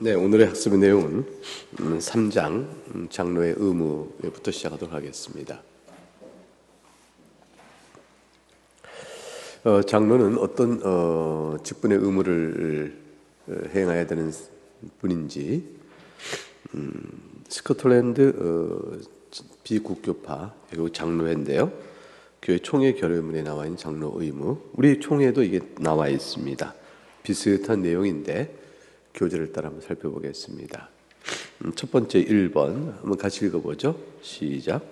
네, 오늘의 학습의 내용은 3장 장로의 의무부터 시작하도록 하겠습니다. 장로는 어떤 직분의 의무를 행해야 되는 분인지 스코틀랜드 비국교파 그리고 장로회인데요. 교회 총회 결의문에 나와 있는 장로 의무, 우리 총회도 이게 나와 있습니다. 비슷한 내용인데 교재를 따라 한번 살펴보겠습니다. 첫 번째 1번 한번 같이 읽어보죠. 시작.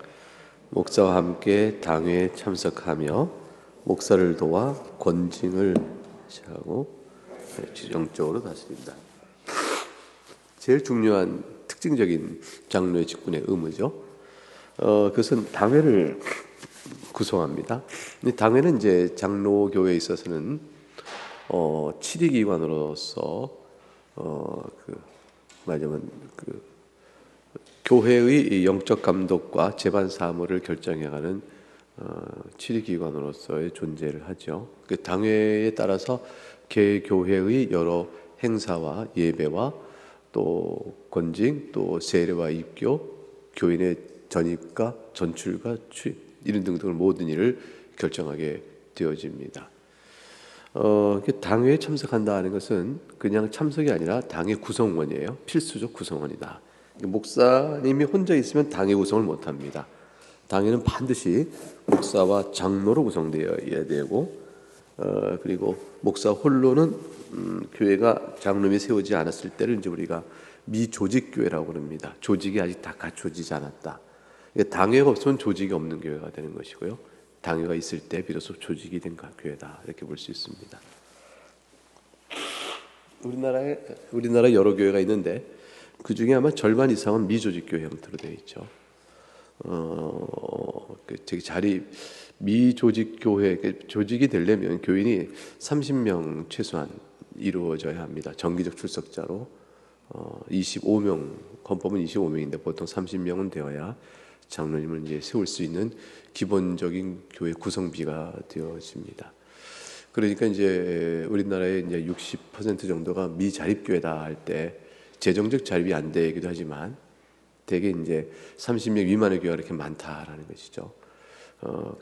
목사와 함께 당회에 참석하며 목사를 도와 권징을 하고 영적으로 다스린다. 제일 중요한 특징적인 장로의 직분의 의무죠. 그것은 당회를 구성합니다. 당회는 이제 장로교회에 있어서는 7위 기관으로서 말하자면 교회의 영적 감독과 재반 사무를 결정해가는 7위 기관으로서의 존재를 하죠. 그 당회에 따라서 개교회의 여러 행사와 예배와 또 권징, 또 세례와 입교, 교인의 전입과 전출과 취입 이런 등등을 모든 일을 결정하게 되어집니다. 당회에 참석한다는 것은 그냥 참석이 아니라 당의 구성원이에요. 필수적 구성원이다. 목사님이 혼자 있으면 당의 구성을 못합니다. 당회는 반드시 목사와 장로로 구성되어야 되고, 그리고 목사 홀로는 교회가 장로님이 세우지 않았을 때를 이제 우리가 미조직교회라고 그럽니다. 조직이 아직 다 갖춰지지 않았다. 당회가 없으면 조직이 없는 교회가 되는 것이고요. 당회가 있을 때 비로소 조직이 된 교회다 이렇게 볼 수 있습니다. 우리나라에 여러 교회가 있는데 그 중에 아마 절반 이상은 미조직 교회 형태로 되어 있죠. 미조직 교회 조직이 되려면 교인이 30명 최소한 이루어져야 합니다. 정기적 출석자로 25명 헌법은 25명인데 보통 30명은 되어야 장로님을 이제 세울 수 있는 기본적인 교회 구성비가 되어집니다. 그러니까 이제 우리나라의 이제 60% 정도가 미자립교회다 할 때 재정적 자립이 안 되기도 하지만 대개 이제 30명 미만의 교회가 이렇게 많다라는 것이죠.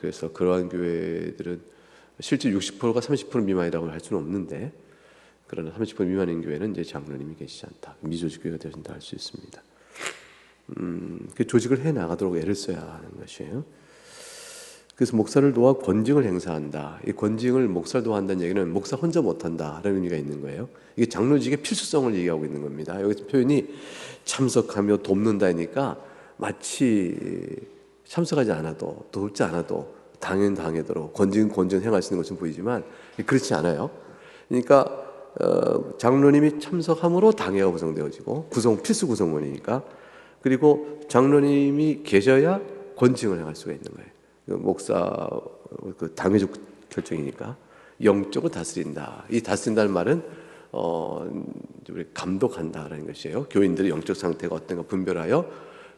그래서 그러한 교회들은 실제 60%가 30% 미만이라고 할 수는 없는데 그러나 30% 미만인 교회는 이제 장로님이 계시지 않다. 미조직 교회가 되어진다 할 수 있습니다. 그 조직을 해 나가도록 애를 써야 하는 것이에요. 그래서 목사를 도와 권징을 행사한다. 이 권징을 목사를 도와한다는 얘기는 목사 혼자 못한다라는 의미가 있는 거예요. 이게 장로직의 필수성을 얘기하고 있는 겁니다. 여기서 표현이 참석하며 돕는다니까 마치 참석하지 않아도 돕지 않아도 당연당하도록 권징 행할 수 있는 것은 보이지만 그렇지 않아요. 그러니까 장로님이 참석함으로 당회가 구성되어지고 필수 구성원이니까 그리고 장로님이 계셔야 권징을 행할 수가 있는 거예요. 목사 당회적 결정이니까 영적으로 다스린다. 이 다스린다는 말은 우리 감독한다라는 것이에요. 교인들의 영적 상태가 어떤가 분별하여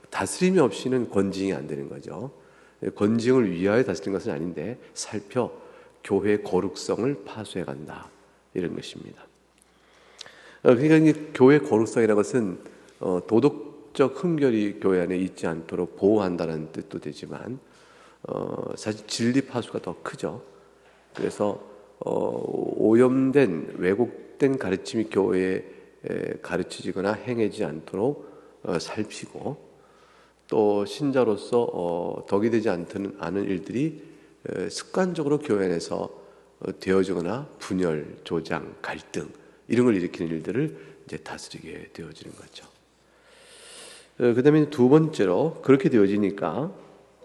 다스림이 없이는 권징이 안 되는 거죠. 권징을 위하여 다스리는 것은 아닌데 살펴 교회의 거룩성을 파수해 간다 이런 것입니다. 그러니까 교회 거룩성이라는 것은 도덕적 흠결이 교회 안에 있지 않도록 보호한다는 뜻도 되지만 사실 진리 파수가 더 크죠. 그래서 오염된 왜곡된 가르침이 교회에 가르쳐지거나 행해지지 않도록 살피고 또 신자로서 덕이 되지 않은 일들이 습관적으로 교회 안에서 되어지거나 분열, 조장, 갈등 이런 걸 일으키는 일들을 이제 다스리게 되어지는 거죠. 그 다음에 두 번째로 그렇게 되어지니까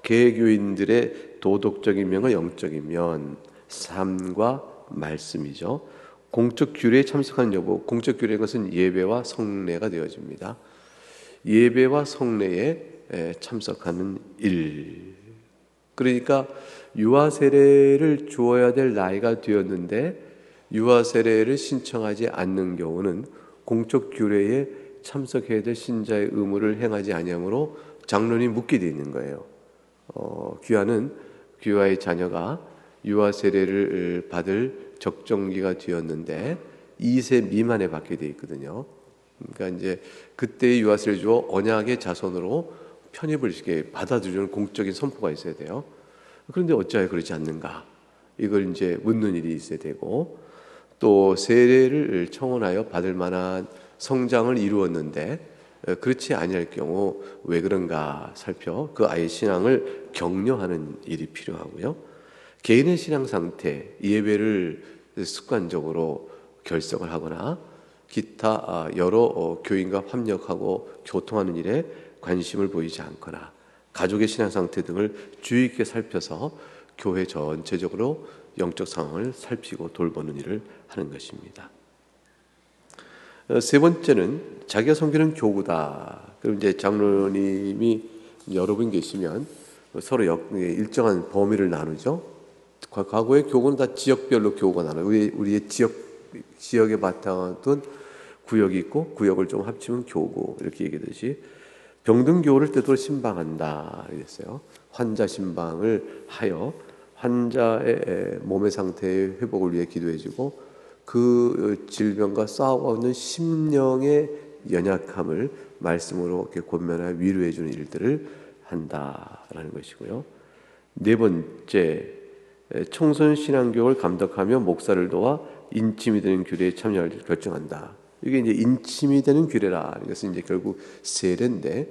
개교인들의 도덕적인 면과 영적인 면, 삶과 말씀이죠. 공적 규례에 참석하는 여부, 공적 규례인 것은 예배와 성례가 되어집니다. 예배와 성례에 참석하는 일. 그러니까 유아 세례를 주어야 될 나이가 되었는데 유아 세례를 신청하지 않는 경우는 공적 규례에 참석해야 될 신자의 의무를 행하지 아니하므로 장로님이 묻게 되어 있는 거예요. 귀화의 자녀가 유아 세례를 받을 적정기가 되었는데 2세 미만에 받게 되어 있거든요. 그러니까 이제 그때의 유아세를 주어 언약의 자손으로 편입을 이렇게 받아들이는 공적인 선포가 있어야 돼요. 그런데 어찌하여 그러지 않는가? 이걸 이제 묻는 일이 있어야 되고, 또 세례를 청원하여 받을 만한 성장을 이루었는데 그렇지 아니할 경우 왜 그런가 살펴 그 아이의 신앙을 격려하는 일이 필요하고요. 개인의 신앙 상태, 예배를 습관적으로 결석을 하거나 기타 여러 교인과 협력하고 교통하는 일에 관심을 보이지 않거나 가족의 신앙 상태 등을 주의 깊게 살펴서 교회 전체적으로 영적 상황을 살피고 돌보는 일을 하는 것입니다. 세 번째는 자기가 섬기는 교구다. 그럼 이제 장로님이 여러 분 계시면 서로 일정한 범위를 나누죠. 과거의 교구는 다 지역별로 교구가 나눠요. 우리의 지역에 바탕을 둔 구역이 있고 구역을 좀 합치면 교구 이렇게 얘기하듯이 병든 교우를 때도 신방한다 이랬어요. 환자 신방을 하여 환자의 몸의 상태의 회복을 위해 기도해주고 그 질병과 싸우고 있는 심령의 연약함을 말씀으로 이렇게 권면하여 위로해주는 일들을 한다라는 것이고요. 네 번째, 청소년 신앙교육을 감독하며 목사를 도와 인침이 되는 규례에 참여할 결정한다. 이게 이제 인침이 되는 규례라는 것은 이제 결국 세례인데,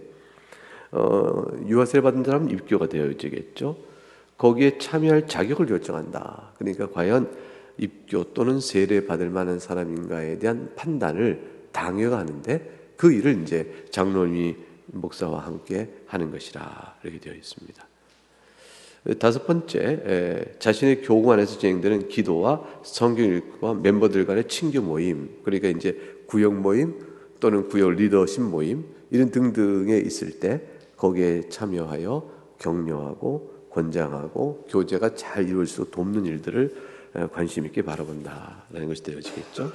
유아세례 받은 사람은 입교가 되어지겠죠. 거기에 참여할 자격을 결정한다. 그러니까 과연 입교 또는 세례 받을 만한 사람인가에 대한 판단을 당회가 하는데 그 일을 이제 장로님이 목사와 함께 하는 것이라 이렇게 되어 있습니다. 다섯 번째, 자신의 교구 안에서 진행되는 기도와 성경 읽기와 멤버들 간의 친교 모임, 그러니까 이제 구역 모임 또는 구역 리더십 모임 이런 등등에 있을 때 거기에 참여하여 격려하고 권장하고 교제가 잘 이루어질 수 있도록 돕는 일들을 관심 있게 바라본다라는 것이 되어지겠죠.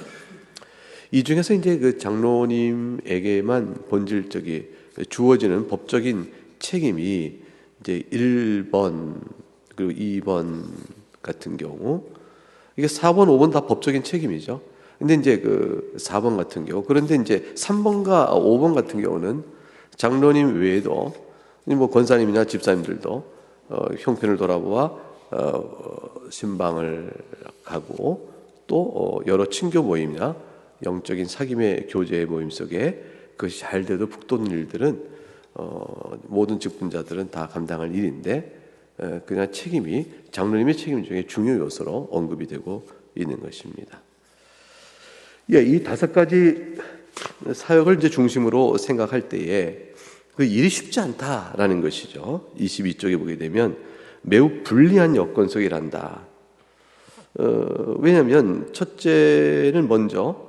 이 중에서 이제 그 장로님에게만 본질적이 주어지는 법적인 책임이 이제 1번 그리고 2번 같은 경우 이게 4번, 5번 다 법적인 책임이죠. 근데 이제 그 4번 같은 경우 그런데 이제 3번과 5번 같은 경우는 장로님 외에도 뭐 권사님이나 집사님들도 형편을 돌아보아 신방을 가고 또 여러 친교 모임이나 영적인 사귐의 교제 모임 속에 그것이 잘 돼도 북돋는 일들은 모든 직분자들은 다 감당할 일인데 그냥 책임이 장로님의 책임 중에 중요 요소로 언급이 되고 있는 것입니다. 이 5가지 사역을 이제 중심으로 생각할 때에 그 일이 쉽지 않다라는 것이죠. 22쪽에 보게 되면 매우 불리한 여건 속에 일한다. 왜냐하면 첫째는 먼저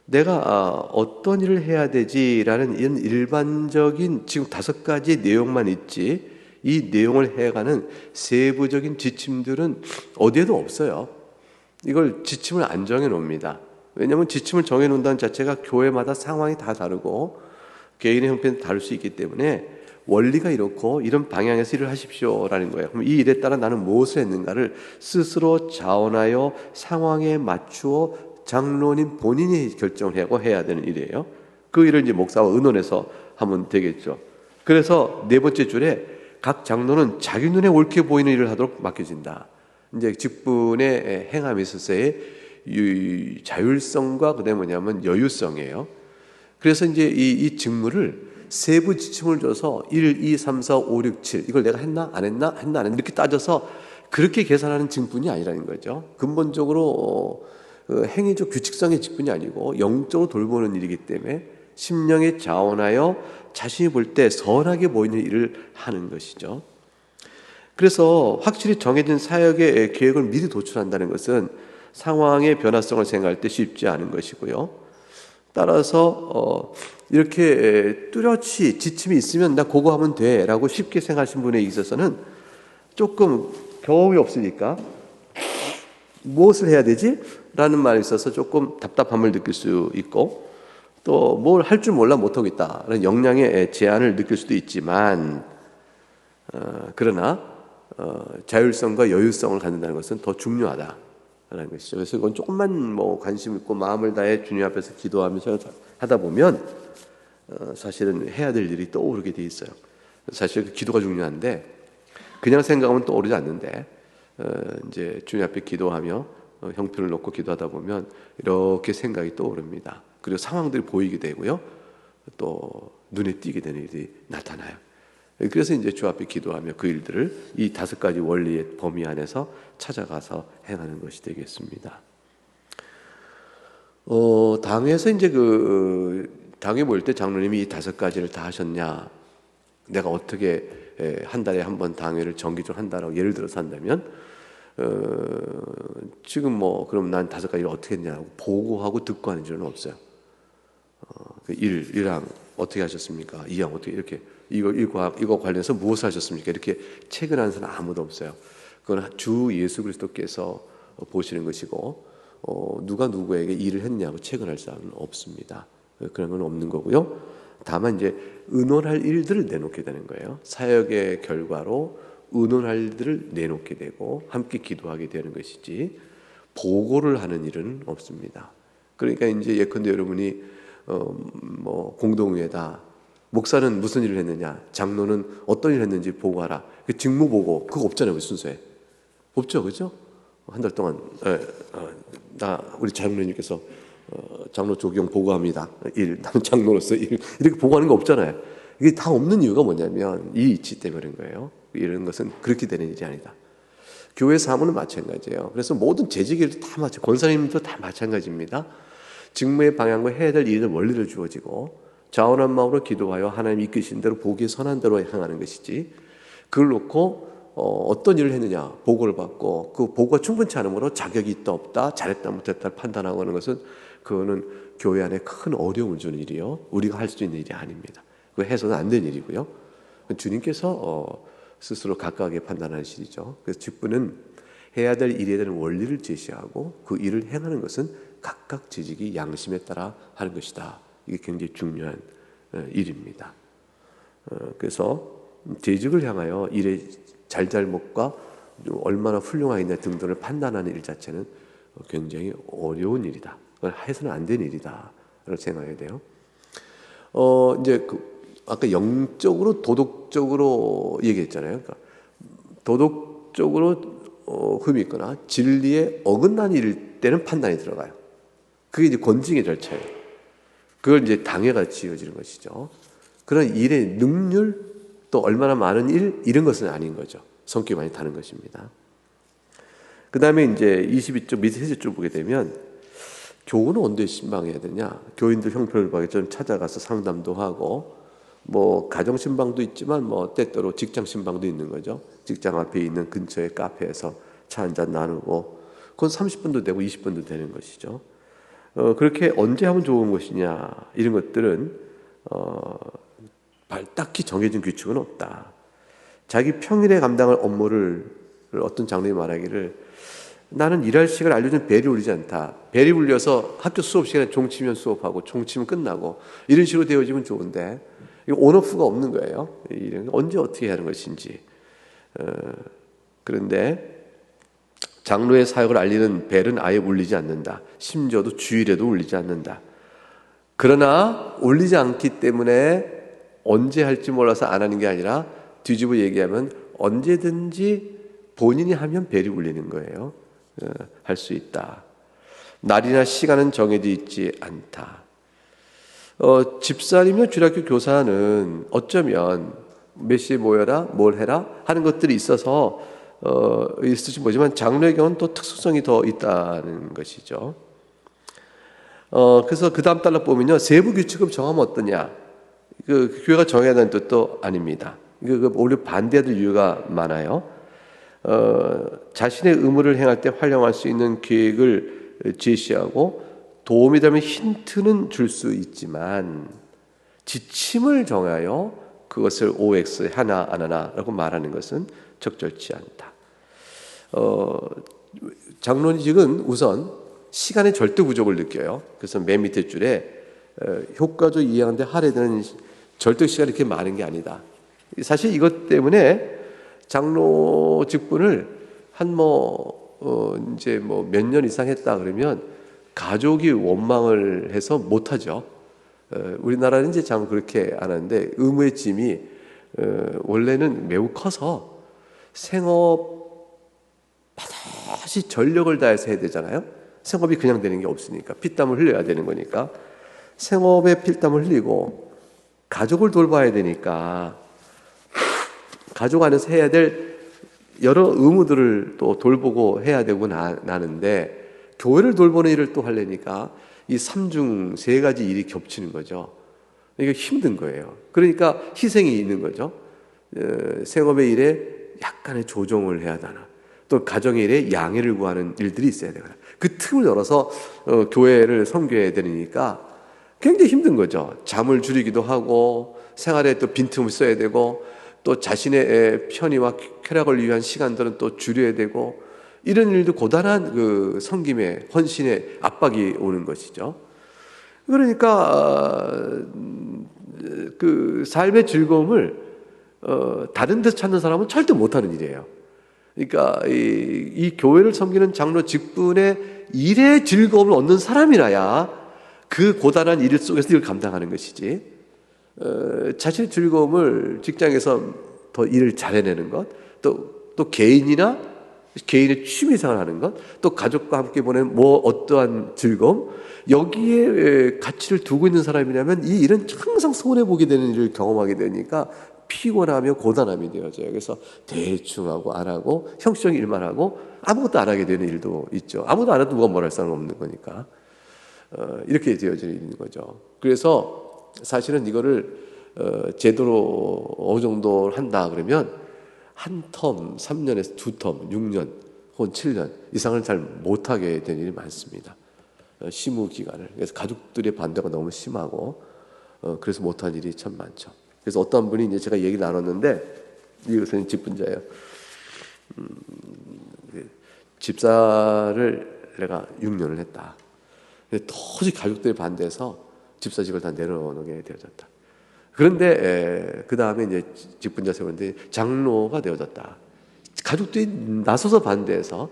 내가 어떤 일을 해야 되지라는 이런 일반적인 지금 5가지 내용만 있지 이 내용을 해가는 세부적인 지침들은 어디에도 없어요. 이걸 지침을 안 정해놓습니다. 왜냐하면 지침을 정해놓는다는 자체가 교회마다 상황이 다 다르고 개인의 형편이 다를 수 있기 때문에 원리가 이렇고 이런 방향에서 일을 하십시오라는 거예요. 그럼 이 일에 따라 나는 무엇을 했는가를 스스로 자원하여 상황에 맞추어 장로님 본인이 결정을 하고 해야 되는 일이에요. 그 일을 이제 목사와 의논해서 하면 되겠죠. 그래서 네 번째 줄에 각 장로는 자기 눈에 옳게 보이는 일을 하도록 맡겨진다. 이제 직분의 행함에 있어서의 자율성과 그다음에 뭐냐면 여유성이에요. 그래서 이제 이 직무를 세부 지침을 줘서 1, 2, 3, 4, 5, 6, 7 이걸 내가 했나 안 했나 했나 안 했나 이렇게 따져서 그렇게 계산하는 직분이 아니라는 거죠. 근본적으로 행위적 규칙성의 직분이 아니고 영적으로 돌보는 일이기 때문에 심령에 자원하여 자신이 볼 때 선하게 보이는 일을 하는 것이죠. 그래서 확실히 정해진 사역의 계획을 미리 도출한다는 것은 상황의 변화성을 생각할 때 쉽지 않은 것이고요. 따라서 이렇게 뚜렷이 지침이 있으면 나 그거 하면 돼 라고 쉽게 생각하신 분에 있어서는 조금 경험이 없으니까 무엇을 해야 되지? 라는 말에 있어서 조금 답답함을 느낄 수 있고 또 뭘 할 줄 몰라 못하겠다 라는 역량의 제한을 느낄 수도 있지만 그러나 자율성과 여유성을 갖는다는 것은 더 중요하다 하는 것이죠. 그래서 이건 조금만 뭐 관심 있고 마음을 다해 주님 앞에서 기도하면서 하다 보면 사실은 해야 될 일이 떠오르게 돼 있어요. 사실 그 기도가 중요한데 그냥 생각하면 떠오르지 않는데 이제 주님 앞에 기도하며 형편을 놓고 기도하다 보면 이렇게 생각이 떠오릅니다. 그리고 상황들이 보이게 되고요. 또 눈에 띄게 되는 일이 나타나요. 그래서 이제 주 앞에 기도하며 그 일들을 이 5가지 원리의 범위 안에서 찾아가서 행하는 것이 되겠습니다. 당에서 이제 당에 모일 때 장로님이 이 5가지를 다 하셨냐? 내가 어떻게 한 달에 한 번 당회를 정기적으로 한다라고 예를 들어서 한다면 지금 뭐 그럼 난 5가지를 어떻게 했냐고 보고하고 듣고 하는 줄은 없어요. 1항 어떻게 하셨습니까? 2항 어떻게 이렇게 이거 관련해서 무엇을 하셨습니까? 이렇게 책을 하는 사람 아무도 없어요. 그건 주 예수 그리스도께서 보시는 것이고 누가 누구에게 일을 했냐고 체크할 사람은 없습니다. 그런 건 없는 거고요. 다만 이제 의논할 일들을 내놓게 되는 거예요. 사역의 결과로 의논할 일들을 내놓게 되고 함께 기도하게 되는 것이지 보고를 하는 일은 없습니다. 그러니까 이제 예컨대 여러분이 뭐 공동회다. 목사는 무슨 일을 했느냐, 장로는 어떤 일을 했는지 보고하라. 그 직무 보고 그거 없잖아요, 순서에. 없죠, 그렇죠? 한 달 동안 우리 장로님께서 장로 조경 보고합니다. 나는 장로로서 이렇게 보고하는 거 없잖아요. 이게 다 없는 이유가 뭐냐면 이 이치 때문에 그런 거예요. 이런 것은 그렇게 되는 일이 아니다. 교회 사무는 마찬가지예요. 그래서 모든 재직일도 다 권사님도 다 마찬가지입니다. 직무의 방향과 해야 될 일의 원리를 주어지고 자원한 마음으로 기도하여 하나님 이끄신 대로 보기에 선한 대로 행하는 것이지 그걸 놓고 어떤 일을 했느냐 보고를 받고 그 보고가 충분치 않으므로 자격이 있다 없다 잘했다 못했다 판단하고 하는 것은 그거는 교회 안에 큰 어려움을 주는 일이요 우리가 할 수 있는 일이 아닙니다. 그거 해서는 안 되는 일이고요. 주님께서 스스로 각각의 판단하는 일이죠. 그래서 직분은 해야 될 일에 대한 원리를 제시하고 그 일을 행하는 것은 각각 재직이 양심에 따라 하는 것이다. 이게 굉장히 중요한 일입니다. 그래서 재직을 향하여 일의 잘잘못과 얼마나 훌륭하겠냐 등등을 판단하는 일 자체는 굉장히 어려운 일이다. 그걸 해서는 안 되는 일이다. 라고 생각해야 돼요. 이제 아까 영적으로 도덕적으로 얘기했잖아요. 그러니까 도덕적으로 흠이 있거나 진리에 어긋난 일일 때는 판단이 들어가요. 그게 이제 권징의 절차예요. 그걸 이제 당회가 지어지는 것이죠. 그런 일의 능률 또 얼마나 많은 일 이런 것은 아닌 거죠. 성격이 많이 다른 것입니다. 그 다음에 이제 22쪽 밑에 세 줄 보게 되면 교우는 언제 신방해야 되냐? 교인들 형편을 보게 좀 찾아가서 상담도 하고 뭐 가정 신방도 있지만 뭐 때때로 직장 신방도 있는 거죠. 직장 앞에 있는 근처의 카페에서 차 한잔 나누고 그건 30분도 되고 20분도 되는 것이죠. 그렇게 언제 하면 좋은 것이냐 이런 것들은 딱히 정해진 규칙은 없다. 자기 평일에 감당할 업무를 어떤 장로님이 말하기를 나는 일할 시간을 알려준 벨이 울리지 않다. 벨이 울려서 학교 수업 시간에 종치면 수업하고 종치면 끝나고 이런 식으로 되어지면 좋은데 이거 온오프가 없는 거예요. 언제 어떻게 하는 것인지. 그런데 장로의 사역을 알리는 벨은 아예 울리지 않는다. 심지어도 주일에도 울리지 않는다. 그러나 울리지 않기 때문에 언제 할지 몰라서 안 하는 게 아니라 뒤집어 얘기하면 언제든지 본인이 하면 벨이 울리는 거예요. 할 수 있다. 날이나 시간은 정해져 있지 않다. 집사님이나 주일학교 교사는 어쩌면 몇 시에 모여라, 뭘 해라 하는 것들이 있어서 있을지 모르지만 장로의 경우는 또 특수성이 더 있다는 것이죠. 그래서 그 다음 달락 보면요. 세부 규칙을 정하면 어떠냐. 교회가 정해야 되는 뜻도 아닙니다. 오히려 반대할 이유가 많아요. 자신의 의무를 행할 때 활용할 수 있는 계획을 제시하고 도움이 되면 힌트는 줄 수 있지만 지침을 정하여 그것을 OX 하나 안 하나라고 말하는 것은 적절치 않다. 장로직은 우선 시간의 절대 부족을 느껴요. 그래서 맨 밑에 줄에 효과적 이해하는데 할애되는 절대 시간이 이렇게 많은 게 아니다. 사실 이것 때문에 장로 직분을 한 이제 뭐 몇 년 이상 했다 그러면 가족이 원망을 해서 못하죠. 우리나라는 이제 참 그렇게 안 하는데 의무의 짐이 원래는 매우 커서 생업 반드시 전력을 다해서 해야 되잖아요. 생업이 그냥 되는 게 없으니까 피땀을 흘려야 되는 거니까 생업에 피땀을 흘리고 가족을 돌봐야 되니까 가족 안에서 해야 될 여러 의무들을 또 돌보고 해야 되고 나는데 교회를 돌보는 일을 또 하려니까 이 삼중 세 가지 일이 겹치는 거죠. 이게 힘든 거예요. 그러니까 희생이 있는 거죠. 생업의 일에 약간의 조정을 해야 되나, 또 가정의 일에 양해를 구하는 일들이 있어야 되거나, 그 틈을 열어서 교회를 섬겨야 되니까 굉장히 힘든 거죠. 잠을 줄이기도 하고 생활에 또 빈틈을 써야 되고 또 자신의 편의와 쾌락을 위한 시간들은 또 줄여야 되고, 이런 일도 고단한 그 섬김의 헌신의 압박이 오는 것이죠. 그러니까 그 삶의 즐거움을 다른 데서 찾는 사람은 절대 못하는 일이에요. 그러니까 이 교회를 섬기는 장로 직분의 일의 즐거움을 얻는 사람이라야 그 고단한 일 속에서 이걸 감당하는 것이지, 자신의 즐거움을 직장에서 더 일을 잘해내는 것, 또 개인의 취미생활 하는 것, 또 가족과 함께 보내는 어떠한 즐거움, 여기에 가치를 두고 있는 사람이라면 이 일은 항상 손해보게 되는 일을 경험하게 되니까 피곤하며 고단함이 되어져요. 그래서 대충 하고 안 하고 형식적인 일만 하고 아무것도 안 하게 되는 일도 있죠. 아무도 안 해도 누가 뭘 할 사람은 없는 거니까 이렇게 되어져 있는 거죠. 그래서 사실은 이거를 제대로 어느 정도 한다 그러면 한 텀, 3년에서 2텀, 6년 혹은 7년 이상을 잘 못하게 되는 일이 많습니다. 심의 기간을. 그래서 가족들의 반대가 너무 심하고 그래서 못한 일이 참 많죠. 그래서 어떤 분이 이제 제가 얘기 나눴는데, 이것은 직분자예요. 집사를 내가 6년을 했다. 근데 도저히 가족들이 반대해서 집사직을 다 내려놓게 되어졌다. 그런데 그 다음에 이제 직분자 세우는데 장로가 되어졌다. 가족들이 나서서 반대해서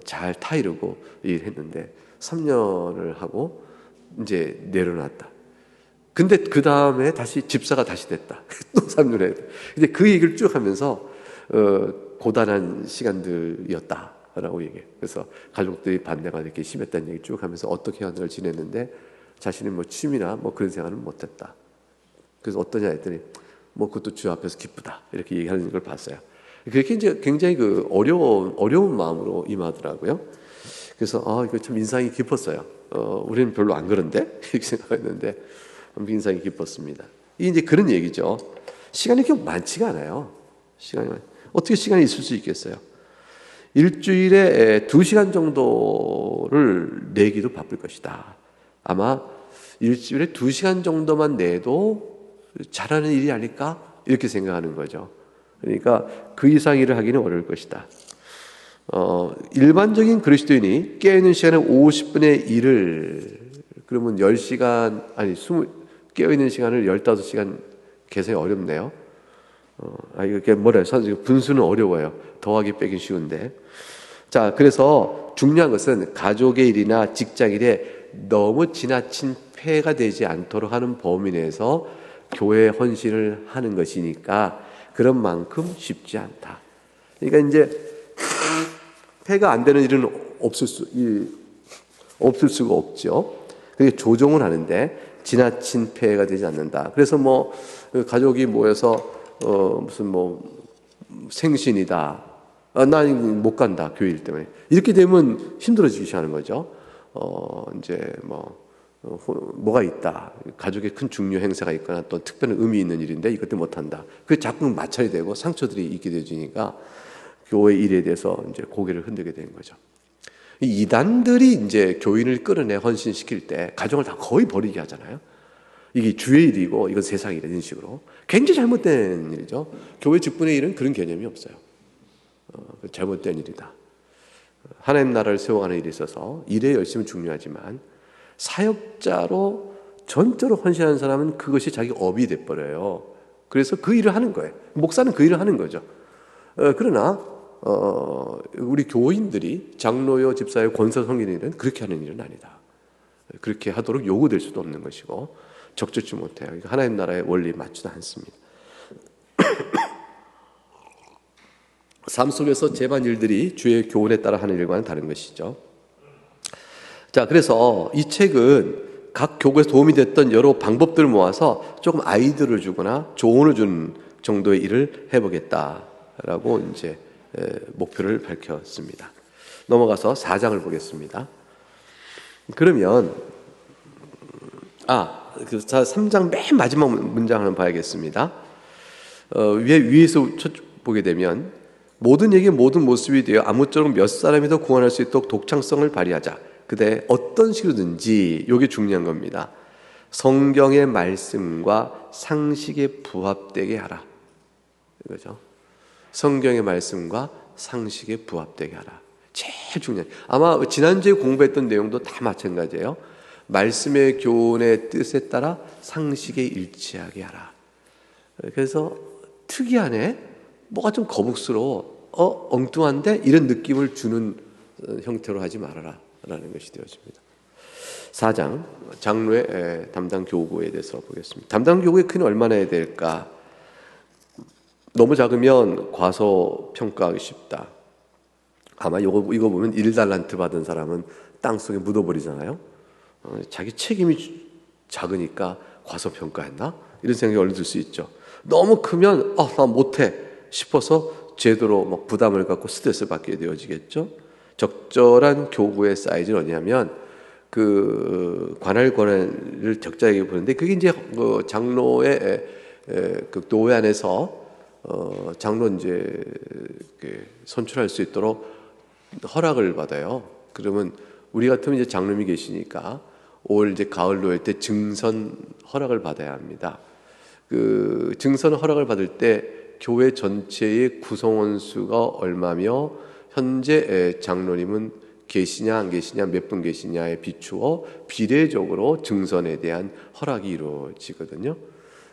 잘 타이르고 일했는데 3년을 하고 이제 내려놨다. 근데 그 다음에 다시 집사가 다시 됐다. 또 3년 했다. 근데 그 얘기를 쭉 하면서 고단한 시간들이었다라고 얘기해. 그래서 가족들이 반대가 이렇게 심했다는 얘기 쭉 하면서 어떻게 하늘을 지냈는데 자신이 뭐 취미나 뭐 그런 생활은 못했다. 그래서 어떠냐 했더니 뭐 그것도 주 앞에서 기쁘다 이렇게 얘기하는 걸 봤어요. 그렇게 이제 굉장히 그 어려운 마음으로 임하더라고요. 그래서 이거 참 인상이 깊었어요. 우리는 별로 안 그런데 이렇게 생각했는데 인상이 깊었습니다. 이게 이제 그런 얘기죠. 시간이 그렇게 많지가 않아요. 어떻게 시간이 있을 수 있겠어요? 일주일에 2시간 정도를 내기도 바쁠 것이다. 아마 일주일에 2시간 정도만 내도 잘하는 일이 아닐까? 이렇게 생각하는 거죠. 그러니까 그 이상 일을 하기는 어려울 것이다. 일반적인 그리스도인이 깨어있는 시간의 50분의 1을 그러면 10시간 깨어있는 시간을 15시간 계산이 어렵네요. 이게 뭐래요? 사실 분수는 어려워요. 더하기 빼기 쉬운데. 자, 그래서 중요한 것은 가족의 일이나 직장 일에 너무 지나친 폐해가 되지 않도록 하는 범위 내에서 교회 헌신을 하는 것이니까 그런 만큼 쉽지 않다. 그러니까 이제 폐가 안 되는 일은 없을 수가 없죠. 그게 조정을 하는데 지나친 폐해가 되지 않는다. 그래서 뭐 가족이 모여서 무슨 뭐 생신이다. 난 못 간다. 교회 일 때문에. 이렇게 되면 힘들어지기 시작하는 거죠. 이제 뭐가 있다. 가족의 큰 중요 행사가 있거나 또 특별한 의미 있는 일인데 이것 때문에 못 한다. 그게 자꾸 마찰이 되고 상처들이 있게 되어지니까 교회 일에 대해서 이제 고개를 흔들게 되는 거죠. 이단들이 이제 교인을 끌어내 헌신시킬 때 가정을 다 거의 버리게 하잖아요. 이게 주의 일이고 이건 세상 일이라는 식으로 굉장히 잘못된 일이죠. 교회 직분의 일은 그런 개념이 없어요. 잘못된 일이다. 하나님 나라를 세워가는 일에 있어서 일의 열심은 중요하지만 사역자로 전적으로 헌신하는 사람은 그것이 자기 업이 돼버려요. 그래서 그 일을 하는 거예요. 목사는 그 일을 하는 거죠. 그러나 우리 교인들이 장로요 집사요 권사 섬기는 일은 그렇게 하는 일은 아니다. 그렇게 하도록 요구될 수도 없는 것이고 적절치 못해요. 하나님 나라의 원리에 맞지도 않습니다. 삶 속에서 재반일들이 주의 교훈에 따라 하는 일과는 다른 것이죠. 자, 그래서 이 책은 각 교구에서 도움이 됐던 여러 방법들을 모아서 조금 아이디어를 주거나 조언을 주는 정도의 일을 해보겠다라고 이제 목표를 밝혔습니다. 넘어가서 4장을 보겠습니다. 그러면 그 3장 맨 마지막 문장 한번 봐야겠습니다. 위에서 보게 되면 모든 얘기 모든 모습이 되어 아무쪼록 몇 사람이 더 구원할 수 있도록 독창성을 발휘하자. 그대 어떤 식으로든지 이게 중요한 겁니다. 성경의 말씀과 상식에 부합되게 하라. 이거죠. 성경의 말씀과 상식에 부합되게 하라. 제일 중요한. 아마 지난주에 공부했던 내용도 다 마찬가지예요. 말씀의 교훈의 뜻에 따라 상식에 일치하게 하라. 그래서 특이하네. 뭐가 좀 거북스러워. 엉뚱한데 이런 느낌을 주는 형태로 하지 말아라 라는 것이 되어집니다. 4장 장로의 담당 교구에 대해서 보겠습니다. 담당 교구의 크기는 얼마나 해야 될까? 너무 작으면 과소평가하기 쉽다. 아마 이거 보면 1달란트 받은 사람은 땅속에 묻어버리잖아요. 자기 책임이 작으니까 과소평가했나? 이런 생각이 얼른 들 수 있죠. 너무 크면 나 못해 싶어서 제대로 막 부담을 갖고 스트레스를 받게 되어지겠죠. 적절한 교구의 사이즈는 어디냐면 그 관할권을 적절하게 보는데 그게 이제 그 장로의 그 노회 안에서 장로 이제 선출할 수 있도록 허락을 받아요. 그러면 우리 같으면 이제 장로님이 계시니까 올 이제 가을 노회 때 증선 허락을 받아야 합니다. 그 증선 허락을 받을 때 교회 전체의 구성원 수가 얼마며 현재 장로님은 계시냐 안 계시냐 몇 분 계시냐에 비추어 비례적으로 증선에 대한 허락이 이루어지거든요.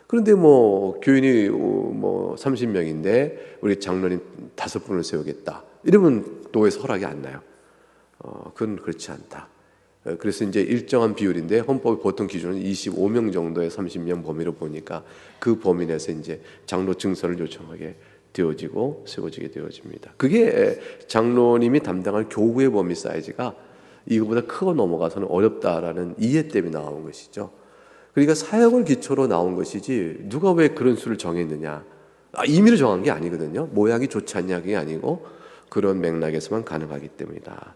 그런데 뭐 교인이 30명인데 우리 장로님 5분을 세우겠다 이러면 노회에서 허락이 안 나요. 그건 그렇지 않다. 그래서 이제 일정한 비율인데 헌법의 보통 기준은 25명 정도의 30명 범위로 보니까 그 범위 내에서 이제 장로 증선을 요청하게 되어지고 세워지게 되어집니다. 그게 장로님이 담당할 교구의 범위 사이즈가 이거보다 크고 넘어가서는 어렵다라는 이해 때문에 나온 것이죠. 그러니까 사역을 기초로 나온 것이지 누가 왜 그런 수를 정했느냐 임의로 정한 게 아니거든요. 모양이 좋지 않냐 그게 아니고 그런 맥락에서만 가능하기 때문이다.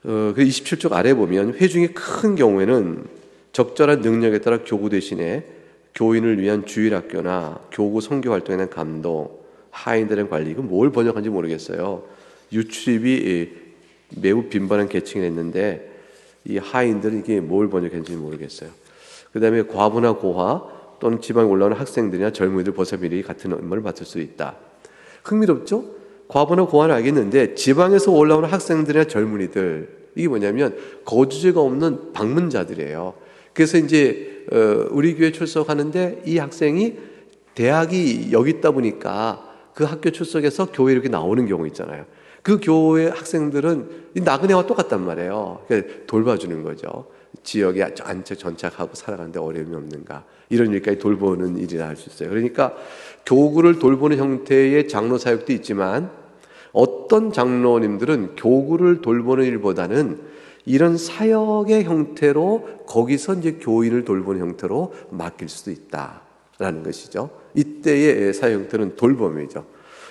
그 27쪽 아래 보면 회중이 큰 경우에는 적절한 능력에 따라 교구 대신에 교인을 위한 주일학교나 교구 선교 활동에 대한 감독, 하인들의 관리, 이건 뭘 번역한지 모르겠어요. 유출입이 매우 빈번한 계층이 됐는데 이 하인들은 이게 뭘 번역했는지 모르겠어요. 그 다음에 과부나 고하 또는 지방에 올라오는 학생들이나 젊은이들 보살필이 같은 업무를 맡을 수 있다. 흥미롭죠? 과부나 고하는 알겠는데 지방에서 올라오는 학생들이나 젊은이들 이게 뭐냐면 거주지가 없는 방문자들이에요. 그래서 이제 우리 교회 출석하는데 이 학생이 대학이 여기 있다 보니까 그 학교 출석에서 교회 이렇게 나오는 경우 있잖아요. 그 교회 학생들은 나그네와 똑같단 말이에요. 그러니까 돌봐주는 거죠. 지역에 전착하고 살아가는데 어려움이 없는가 이런 일까지 돌보는 일이라 할 수 있어요. 그러니까 교구를 돌보는 형태의 장로 사역도 있지만 어떤 장로님들은 교구를 돌보는 일보다는 이런 사역의 형태로 거기서 이제 교인을 돌보는 형태로 맡길 수도 있다라는 것이죠. 이때의 사역 형태는 돌봄이죠.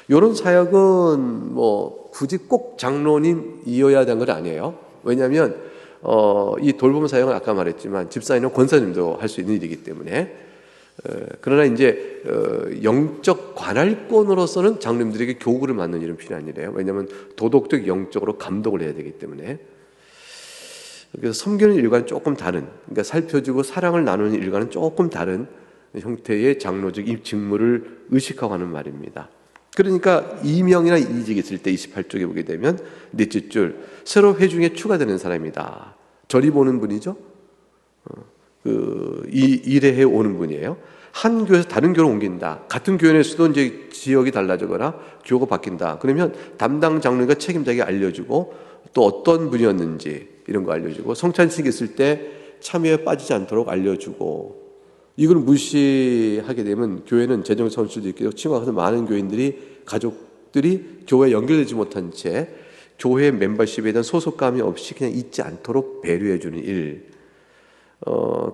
이런 사역은 뭐 굳이 꼭 장로님이어야 되는 건 아니에요. 왜냐하면 이 돌봄 사역은 아까 말했지만 집사님이나 권사님도 할 수 있는 일이기 때문에 그러나 이제 영적 관할권으로서는 장로님들에게 교구를 맡는 일은 필요 아니래요. 왜냐하면 도덕적 영적으로 감독을 해야 되기 때문에. 그래서 섬기는 일과는 조금 다른, 그러니까 살펴주고 사랑을 나누는 일과는 조금 다른 형태의 장로적 직무를 의식하고 하는 말입니다. 그러니까 이명이나 이직이 있을 때 28쪽에 보게 되면 넷째 줄 새로 회중에 추가되는 사람이다. 저리 보는 분이죠. 일해 오는 분이에요. 한 교회에서 다른 교회로 옮긴다. 같은 교회에서도 이제 지역이 달라지거나 교회가 바뀐다. 그러면 담당 장로가 책임자에게 알려주고 또 어떤 분이었는지 이런 거 알려주고 성찬식 있을 때 참여에 빠지지 않도록 알려주고 이걸 무시하게 되면 교회는 재정 손실도 있고 친구가 많은 교인들이 가족들이 교회에 연결되지 못한 채 교회 멤버십에 대한 소속감이 없이 그냥 있지 않도록 배려해주는 일.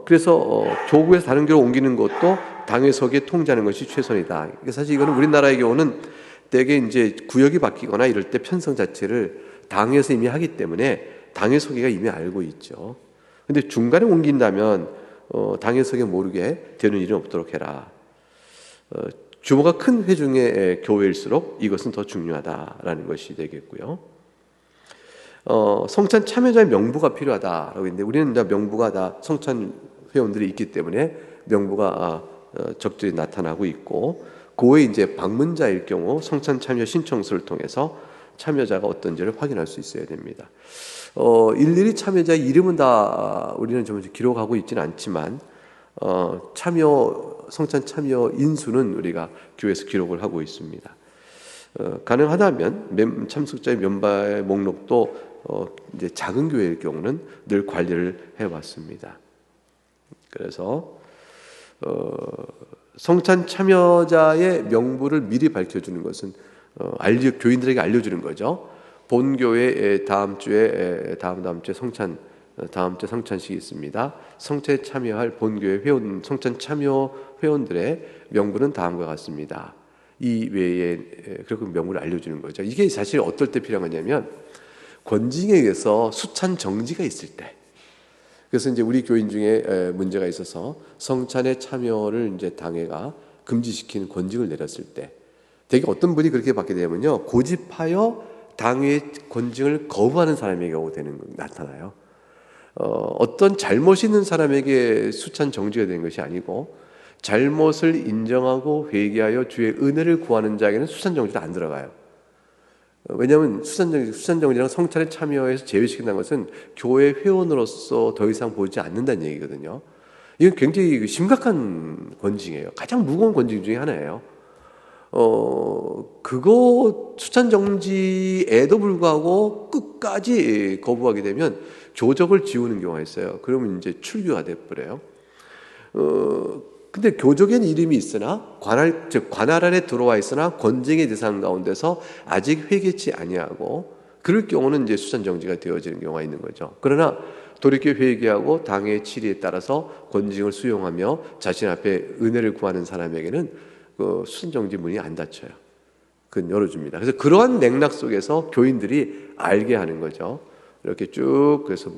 그래서 교구에서 다른 교회로 옮기는 것도 당회석에 통제하는 것이 최선이다. 사실 이거는 우리나라의 경우는 대개 이제 구역이 바뀌거나 이럴 때 편성 자체를 당에서 이미 하기 때문에 당회석이가 이미 알고 있죠. 근데 중간에 옮긴다면 당회석에 모르게 되는 일은 없도록 해라. 규모가 큰 회중의 교회일수록 이것은 더 중요하다라는 것이 되겠고요. 성찬 참여자의 명부가 필요하다라고 했는데 우리는 다 명부가 다 성찬 회원들이 있기 때문에 명부가 적절히 나타나고 있고 그에 이제 방문자일 경우 성찬 참여 신청서를 통해서 참여자가 어떤지를 확인할 수 있어야 됩니다. 일일이 참여자의 이름은 다 우리는 좀 기록하고 있지는 않지만 성찬 참여 인수는 우리가 교회에서 기록을 하고 있습니다. 가능하다면 참석자의 면발 목록도 이제 작은 교회일 경우는 늘 관리를 해왔습니다. 그래서 성찬 참여자의 명부를 미리 밝혀주는 것은 교인들에게 알려주는 거죠. 본 교회 다음 주에 다음 주에 성찬식이 있습니다. 성찬에 참여할 본 교회 회원 성찬 참여 회원들의 명부는 다음과 같습니다. 이 외에 그렇게 명부를 알려주는 거죠. 이게 사실 어떨 때 필요한 거냐면 권징에 의해서 수찬 정지가 있을 때. 그래서 이제 우리 교인 중에 문제가 있어서 성찬에 참여를 이제 당회가 금지시키는 권징을 내렸을 때, 되게 어떤 분이 그렇게 받게 되면요, 고집하여 당회의 권징을 거부하는 사람에게 나타나요. 어떤 잘못이 있는 사람에게 수찬 정지가 되는 것이 아니고 잘못을 인정하고 회개하여 주의 은혜를 구하는 자에게는 수찬 정지가 안 들어가요. 왜냐하면 수찬 정지랑 성찬에 참여해서 제외시킨다는 것은 교회 회원으로서 더 이상 보지 않는다는 얘기거든요. 이건 굉장히 심각한 권징이에요. 가장 무거운 권징 중에 하나예요. 그거 수찬 정지에도 불구하고 끝까지 거부하게 되면 교적을 지우는 경우가 있어요. 그러면 이제 출교가 돼버려요. 근데 교적에는 이름이 있으나 관할 안에 들어와 있으나 권징의 대상 가운데서 아직 회개치 아니하고 그럴 경우는 이제 수찬 정지가 되어지는 경우가 있는 거죠. 그러나 돌이켜 회개하고 당의 치리에 따라서 권징을 수용하며 자신 앞에 은혜를 구하는 사람에게는 그 수찬 정지 문이 안 닫혀요. 그건 열어줍니다. 그래서 그러한 맥락 속에서 교인들이 알게 하는 거죠. 이렇게 쭉 그래서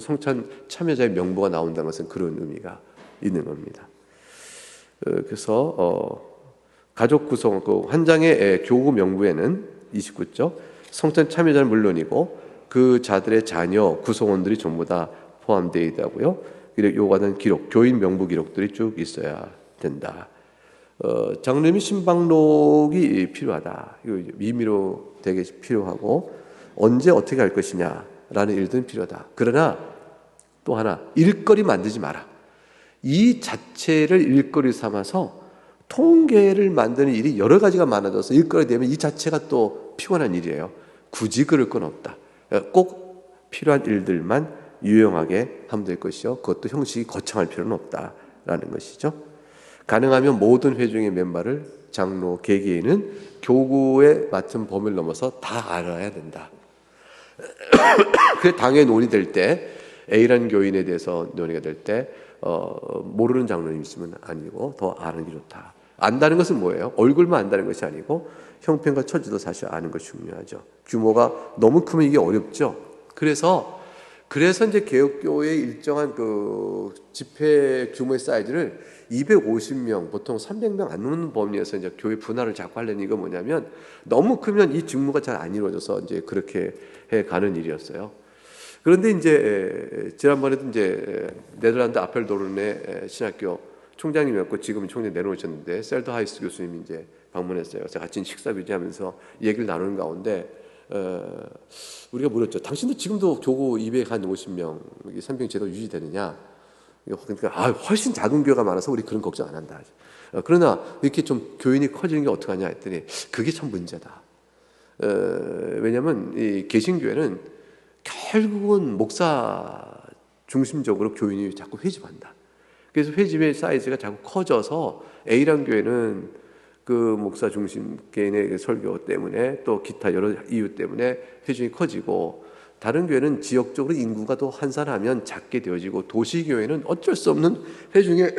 성찬 참여자의 명부가 나온다는 것은 그런 의미가 있는 겁니다. 그래서 가족 구성 한 장의 교구 명부에는 29조 성찬 참여자는 물론이고 그 자들의 자녀 구성원들이 전부 다 포함되어 있다고요. 그리고 요구하는 기록, 교인 명부 기록들이 쭉 있어야 된다. 장로 및 신방록이 필요하다. 이거 임의로 되게 필요하고 언제 어떻게 할 것이냐라는 일들은 필요하다. 그러나 또 하나 일거리 만들지 마라. 이 자체를 일거리 삼아서 통계를 만드는 일이 여러 가지가 많아져서 일거리 되면 이 자체가 또 피곤한 일이에요. 굳이 그럴 건 없다. 꼭 필요한 일들만 유용하게 하면 될 것이요. 그것도 형식이 거창할 필요는 없다라는 것이죠. 가능하면 모든 회중의 멤버를 장로, 개개인은 교구에 맡은 범위를 넘어서 다 알아야 된다. 그게 당에 논의될 때 A라는 교인에 대해서 논의가 될 때 모르는 장로님 있으면 아니고 더 아는 게 좋다. 안다는 것은 뭐예요? 얼굴만 안다는 것이 아니고 형편과 처지도 사실 아는 것이 중요하죠. 규모가 너무 크면 이게 어렵죠. 그래서 이제 개혁교회의 일정한 그 집회 규모의 사이즈를 250명, 보통 300명 안 넘는 범위에서 이제 교회 분할을 자꾸 하려는 이거 뭐냐면 너무 크면 이 직무가 잘 안 이루어져서 이제 그렇게 해 가는 일이었어요. 그런데 이제 지난번에도 이제 네덜란드 아펠도른의 신학교 총장님이었고 지금 총장 내려오셨는데 셀더 하이스 교수님이 이제 방문했어요. 그래서 같이 식사 비지하면서 얘기를 나누는 가운데 우리가 물었죠. 당신도 지금도 교구 250명 300 제도 유지되느냐? 그러니까 훨씬 작은 교회가 많아서 우리 그런 걱정 안 한다. 그러나 이렇게 좀 교인이 커지는 게 어떡하냐 했더니 그게 참 문제다. 왜냐하면 이 개신교회는 결국은 목사 중심적으로 교인이 자꾸 회집한다. 그래서 회집의 사이즈가 자꾸 커져서 A란 교회는 그 목사 중심 개인의 설교 때문에 또 기타 여러 이유 때문에 회중이 커지고, 다른 교회는 지역적으로 인구가 더 한산하면 작게 되어지고, 도시교회는 어쩔 수 없는 회중의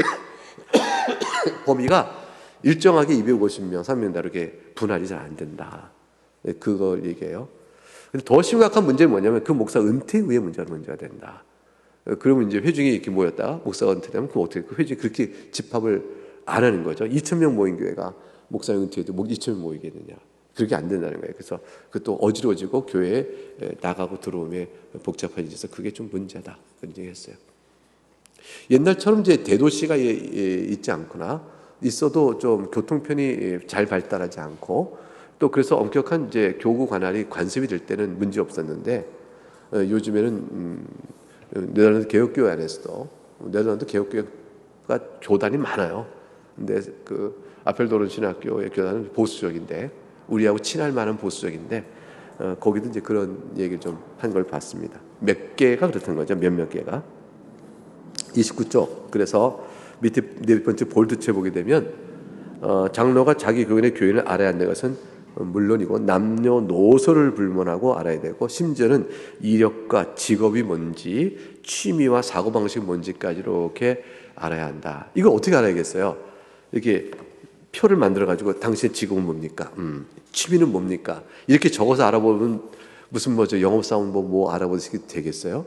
범위가 일정하게 250명, 300명 다르게 분할이 잘 안 된다. 그걸 얘기해요. 근데 더 심각한 문제는 뭐냐면 그 목사 은퇴 후에 문제가 된다. 그러면 이제 회중이 이렇게 모였다. 목사가 은퇴되면 그 어떻게 그 회중이 그렇게 집합을 안 하는 거죠. 2,000명 모인 교회가 목사 은퇴해도 2,000명 모이겠느냐. 그렇게 안 된다는 거예요. 그래서 그것도 어지러워지고 교회에 나가고 들어오면 복잡해져서 그게 좀 문제다. 그런 얘기 했어요. 옛날처럼 이제 대도시가 있지 않거나 있어도 좀 교통편이 잘 발달하지 않고, 또 그래서 엄격한 이제 교구 관할이 관습이 될 때는 문제 없었는데, 요즘에는 네덜란드 개혁교회 안에서도 네덜란드 개혁교회가 교단이 많아요. 근데 그 아펠도른 신학교의 교단은 보수적인데, 우리하고 친할 만한 보수적인데, 거기도 이제 그런 얘기를 좀 한 걸 봤습니다. 몇 개가 그렇다는 거죠. 몇몇 개가. 29쪽. 그래서 밑에 네 번째 볼드체 보게 되면 장로가 자기 교인의 교인을 알아야 한다는 것은 물론이고 남녀노소를 불문하고 알아야 되고, 심지어는 이력과 직업이 뭔지, 취미와 사고방식이 뭔지까지 이렇게 알아야 한다. 이거 어떻게 알아야겠어요? 이렇게 표를 만들어가지고 당신의 직업은 뭡니까? 취미는 뭡니까? 이렇게 적어서 알아보면 무슨 뭐죠? 영업사원 뭐 알아보시게 되겠어요?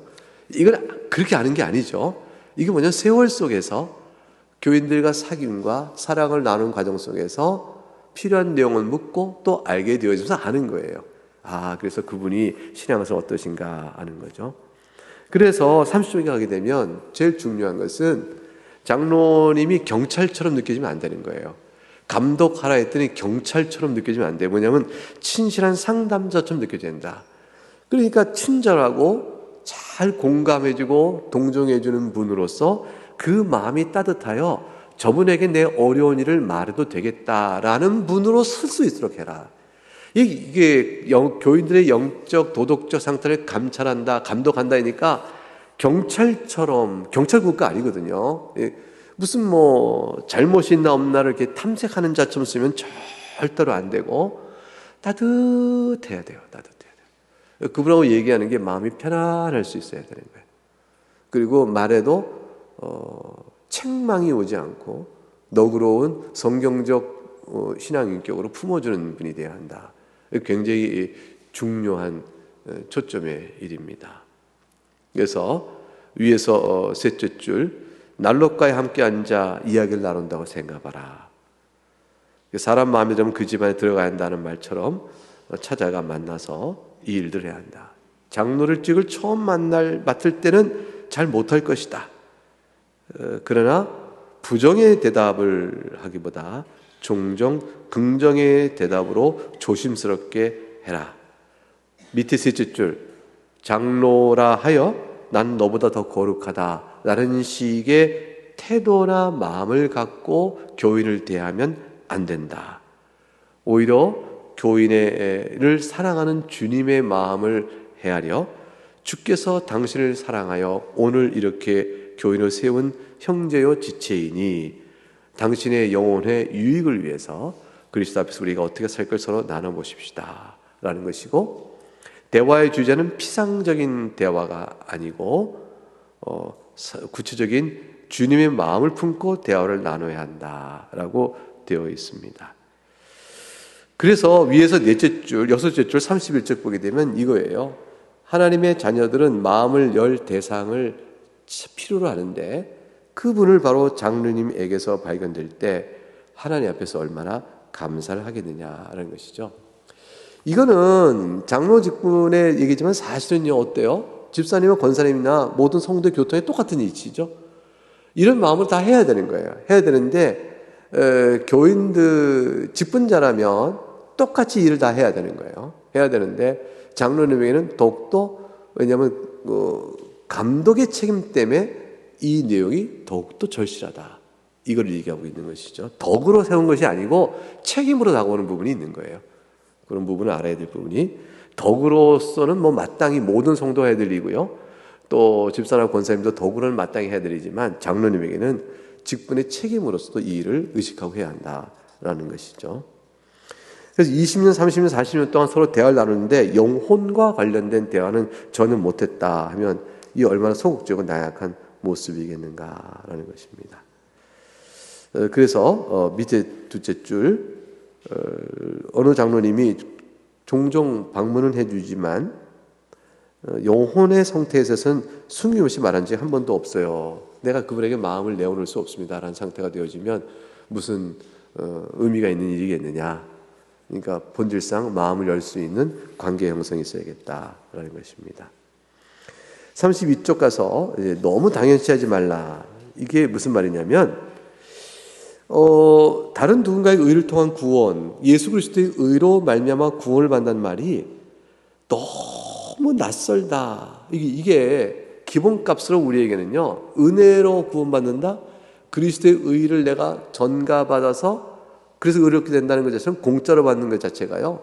이건 그렇게 아는 게 아니죠. 이게 뭐냐? 세월 속에서 교인들과 사귐과 사랑을 나누는 과정 속에서 필요한 내용을 묻고 또 알게 되어져서 아는 거예요. 그래서 그분이 신앙에서 어떠신가 아는 거죠. 그래서 30쪽에 가게 되면 제일 중요한 것은 장로님이 경찰처럼 느껴지면 안 되는 거예요. 감독하라 했더니 경찰처럼 느껴지면 안 돼요. 뭐냐면 친실한 상담자처럼 느껴져야 된다. 그러니까 친절하고 잘 공감해주고 동정해주는 분으로서 그 마음이 따뜻하여 저분에게 내 어려운 일을 말해도 되겠다라는 분으로 쓸 수 있도록 해라. 이게 교인들의 영적 도덕적 상태를 감찰한다, 감독한다 하니까 경찰처럼, 경찰 국가 아니거든요. 무슨 뭐 잘못이 있나 없나를 이렇게 탐색하는 자처럼 쓰면 절대로 안 되고, 따뜻해야 돼요. 그분하고 얘기하는 게 마음이 편안할 수 있어야 되는 거예요. 그리고 말해도 책망이 오지 않고 너그러운 성경적 신앙 인격으로 품어주는 분이 되어야 한다. 굉장히 중요한 초점의 일입니다. 그래서 위에서 셋째 줄, 난로가에 함께 앉아 이야기를 나눈다고 생각하라. 사람 마음에 들면 그 집안에 들어가야 한다는 말처럼 찾아가 만나서 이 일들을 해야 한다. 장로를 직을 처음 맡을 때는 잘 못할 것이다. 그러나 부정의 대답을 하기보다 종종 긍정의 대답으로 조심스럽게 해라. 밑에 셋째 줄, 장로라 하여 난 너보다 더 거룩하다 라는 식의 태도나 마음을 갖고 교인을 대하면 안 된다. 오히려 교인을 사랑하는 주님의 마음을 헤아려 주께서 당신을 사랑하여 오늘 이렇게 교인을 세운 형제요 지체이니 당신의 영혼의 유익을 위해서 그리스도 앞에서 우리가 어떻게 살 걸 서로 나눠보십시다 라는 것이고, 대화의 주제는 피상적인 대화가 아니고 구체적인 주님의 마음을 품고 대화를 나눠야 한다라고 되어 있습니다. 그래서 위에서 넷째 줄, 여섯째 줄 31절 보게 되면 이거예요. 하나님의 자녀들은 마음을 열 대상을 필요로 하는데 그분을 바로 장로님에게서 발견될 때 하나님 앞에서 얼마나 감사를 하겠느냐라는 것이죠. 이거는 장로 직분의 얘기지만 사실은요, 어때요? 집사님이나 권사님이나 모든 성도의 교통에 똑같은 이치죠. 이런 마음을 다 해야 되는 거예요. 해야 되는데 교인들 직분자라면 똑같이 일을 다 해야 되는 거예요. 해야 되는데 장로님에게는 더욱더, 왜냐하면 감독의 책임 때문에 이 내용이 더욱더 절실하다. 이걸 얘기하고 있는 것이죠. 덕으로 세운 것이 아니고 책임으로 다가오는 부분이 있는 거예요. 그런 부분을 알아야 될 부분이, 덕으로서는 뭐 마땅히 모든 성도가 해드리고요, 또 집사나 권사님도 덕으로는 마땅히 해드리지만 장로님에게는 직분의 책임으로서도 이 일을 의식하고 해야 한다라는 것이죠. 그래서 20년, 30년, 40년 동안 서로 대화를 나누는데 영혼과 관련된 대화는 전혀 못했다 하면 이 얼마나 소극적이고 나약한 모습이겠는가라는 것입니다. 그래서 밑에 둘째 줄, 어느 장로님이 종종 방문은 해주지만 영혼의 상태에 있어서는 숨김없이 말한 적이 한 번도 없어요. 내가 그분에게 마음을 내어놓을 수 없습니다라는 상태가 되어지면 무슨 의미가 있는 일이겠느냐. 그러니까 본질상 마음을 열 수 있는 관계 형성이 있어야겠다라는 것입니다. 32쪽 가서 너무 당연시하지 말라. 이게 무슨 말이냐면 다른 누군가의 의를 통한 구원, 예수 그리스도의 의로 말미암아 구원을 받는다는 말이 너무 낯설다. 이게 기본값으로 우리에게는요, 은혜로 구원받는다, 그리스도의 의를 내가 전가받아서 그래서 의롭게 된다는 것 자체는 공짜로 받는 것 자체가요,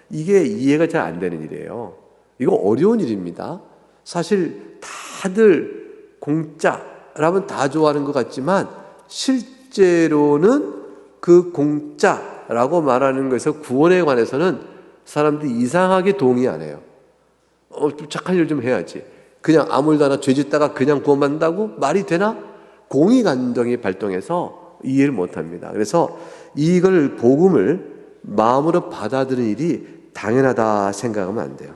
이게 이해가 잘 안 되는 일이에요. 이거 어려운 일입니다. 사실 다들 공짜라면 다 좋아하는 것 같지만 실제로는 그 공짜라고 말하는 것에서 구원에 관해서는 사람들이 이상하게 동의 안 해요. 좀 착한 일 좀 해야지. 그냥 아무 일도 안 하고 죄 짓다가 그냥 구원받는다고 말이 되나? 공의 감정이 발동해서 이해를 못합니다. 그래서 이걸 복음을 마음으로 받아들이는 일이 당연하다 생각하면 안 돼요.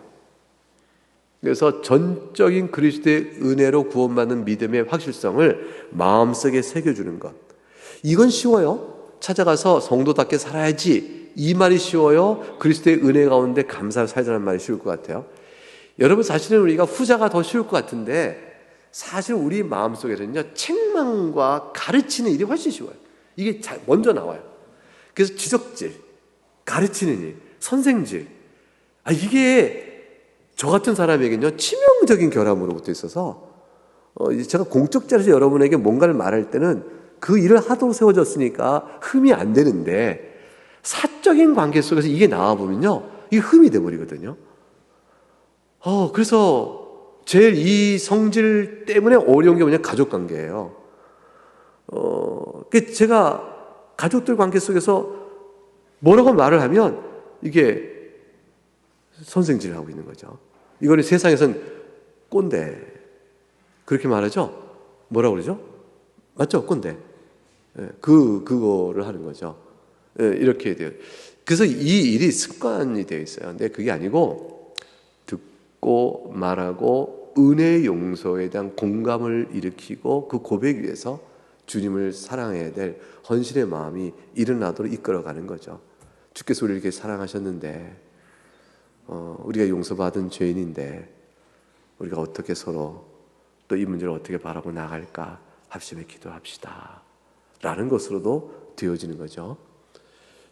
그래서 전적인 그리스도의 은혜로 구원받는 믿음의 확실성을 마음속에 새겨주는 것, 이건 쉬워요. 찾아가서 성도답게 살아야지, 이 말이 쉬워요. 그리스도의 은혜 가운데 감사를 살자는 말이 쉬울 것 같아요. 여러분, 사실은 우리가 후자가 더 쉬울 것 같은데 사실 우리 마음속에서는요, 책망과 가르치는 일이 훨씬 쉬워요. 이게 먼저 나와요. 그래서 지적질, 가르치는 일, 선생질, 이게 저 같은 사람에게는요, 치명적인 결함으로부터 있어서 제가 공적 자리에서 여러분에게 뭔가를 말할 때는 그 일을 하도록 세워졌으니까 흠이 안 되는데, 사적인 관계 속에서 이게 나와보면요, 이게 흠이 돼버리거든요. 그래서 제일 이 성질 때문에 어려운 게 뭐냐, 가족 관계예요. 제가 가족들 관계 속에서 뭐라고 말을 하면 이게 선생질을 하고 있는 거죠. 이거는 세상에선 꼰대, 그렇게 말하죠? 뭐라고 그러죠? 맞죠? 꼰대. 그거를 하는 거죠. 이렇게 돼요. 그래서 이 일이 습관이 되어 있어요. 근데 그게 아니고 듣고 말하고 은혜의 용서에 대한 공감을 일으키고 그 고백 위에서 주님을 사랑해야 될 헌신의 마음이 일어나도록 이끌어가는 거죠. 주께서 우리를 이렇게 사랑하셨는데, 우리가 용서받은 죄인인데 우리가 어떻게 서로 또 이 문제를 어떻게 바라고 나갈까 합심해 기도합시다 라는 것으로도 되어지는 거죠.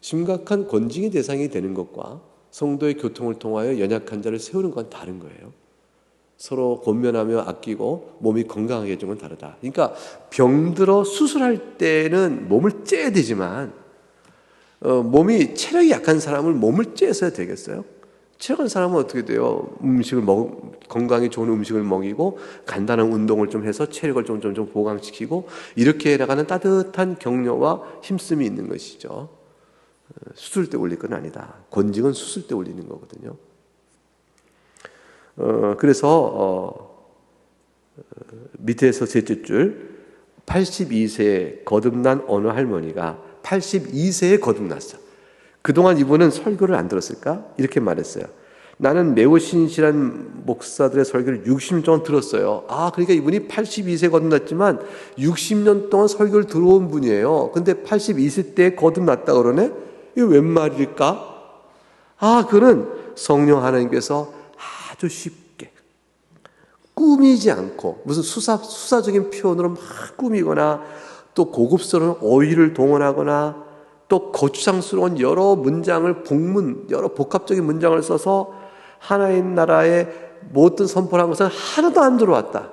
심각한 권징의 대상이 되는 것과 성도의 교통을 통하여 연약한 자를 세우는 건 다른 거예요. 서로 권면하며 아끼고 몸이 건강하게 해주는 건 다르다. 그러니까 병들어 수술할 때는 몸을 째야 되지만 몸이 체력이 약한 사람은 몸을 째서야 되겠어요? 체력한 사람은 어떻게 돼요? 건강에 좋은 음식을 먹이고 간단한 운동을 좀 해서 체력을 좀 보강시키고 이렇게 나가는 따뜻한 격려와 힘씀이 있는 것이죠. 수술 때 올릴 건 아니다. 권징은 수술 때 올리는 거거든요. 그래서 밑에서 셋째 줄, 82세에 거듭난 어느 할머니가 82세에 거듭났어. 그동안 이분은 설교를 안 들었을까? 이렇게 말했어요. 나는 매우 신실한 목사들의 설교를 60년 동안 들었어요. 그러니까 이분이 82세에 거듭났지만 60년 동안 설교를 들어온 분이에요. 근데 82세 때 거듭났다 그러네? 이게 웬 말일까? 그는 성령 하나님께서 아주 쉽게 꾸미지 않고 무슨 수사적인 표현으로 막 꾸미거나 또 고급스러운 어휘를 동원하거나 또 거추장스러운 여러 문장을 여러 복합적인 문장을 써서 하나님 나라의 모든 선포를 한 것은 하나도 안 들어왔다.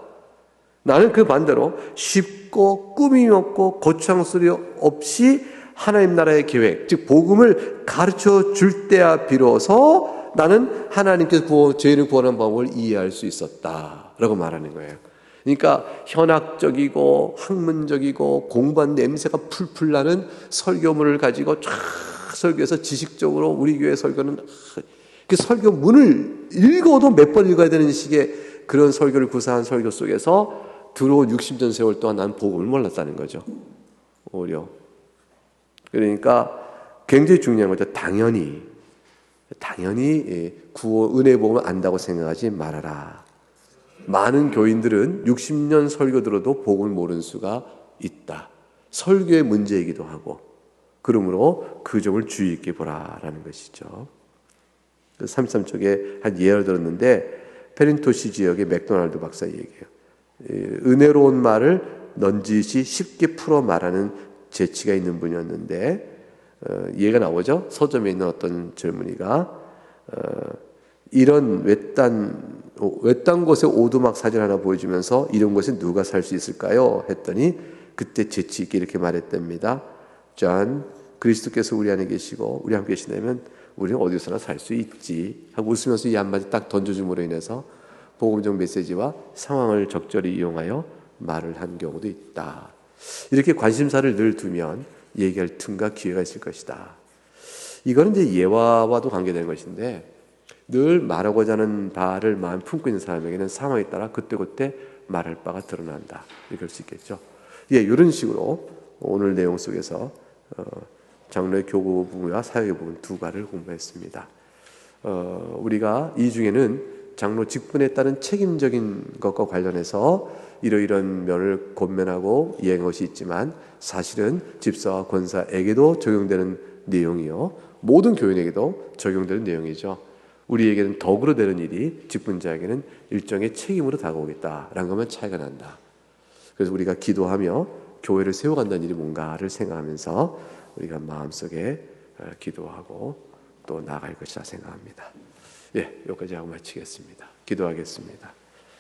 나는 그 반대로 쉽고 꾸밈이 없고 고창소리 없이 하나님 나라의 계획, 즉 복음을 가르쳐 줄 때야 비로소 나는 하나님께서 죄인을 구원하는 방법을 이해할 수 있었다라고 말하는 거예요. 그러니까 현학적이고 학문적이고 공부한 냄새가 풀풀 나는 설교문을 가지고 쫙 설교해서 지식적으로 우리 교회 설교는 그 설교문을 읽어도 몇 번 읽어야 되는 식의 그런 설교를 구사한 설교 속에서 들어온 60년 세월 동안 난 복음을 몰랐다는 거죠. 오히려. 그러니까 굉장히 중요한 거죠. 당연히 구원, 은혜 복음을 안다고 생각하지 말아라. 많은 교인들은 60년 설교 들어도 복음을 모르는 수가 있다. 설교의 문제이기도 하고, 그러므로 그 점을 주의 있게 보라라는 것이죠. 33쪽에 한 예를 들었는데 페린토시 지역의 맥도날드 박사 얘기예요. 은혜로운 말을 넌지시 쉽게 풀어 말하는 재치가 있는 분이었는데 얘가 나오죠. 서점에 있는 어떤 젊은이가 이런 외딴 곳에 오두막 사진 하나 보여주면서 이런 곳에 누가 살 수 있을까요? 했더니 그때 재치 있게 이렇게 말했답니다. 전 그리스도께서 우리 안에 계시고 우리 함께 계신다면 우리는 어디서나 살 수 있지 하고 웃으면서 이 한마디 딱 던져줌으로 인해서 복음적 메시지와 상황을 적절히 이용하여 말을 한 경우도 있다. 이렇게 관심사를 늘 두면 얘기할 틈과 기회가 있을 것이다. 이거는 이제 예화와도 관계되는 것인데 늘 말하고자 하는 바를 마음 품고 있는 사람에게는 상황에 따라 그때그때 말할 바가 드러난다. 이럴 수 있겠죠. 이런 식으로 오늘 내용 속에서 장로의 교구 부분과 사역의 부분 두 가지를 공부했습니다. 우리가 이 중에는 장로 직분에 따른 책임적인 것과 관련해서 이러이런 면을 권면하고 이해한 것이 있지만 사실은 집사와 권사에게도 적용되는 내용이요. 모든 교인에게도 적용되는 내용이죠. 우리에게는 덕으로 되는 일이 직분자에게는 일종의 책임으로 다가오겠다라는 것만 차이가 난다. 그래서 우리가 기도하며 교회를 세워간다는 일이 뭔가를 생각하면서 우리가 마음속에 기도하고 또 나아갈 것이라 생각합니다. 여기까지 하고 마치겠습니다. 기도하겠습니다.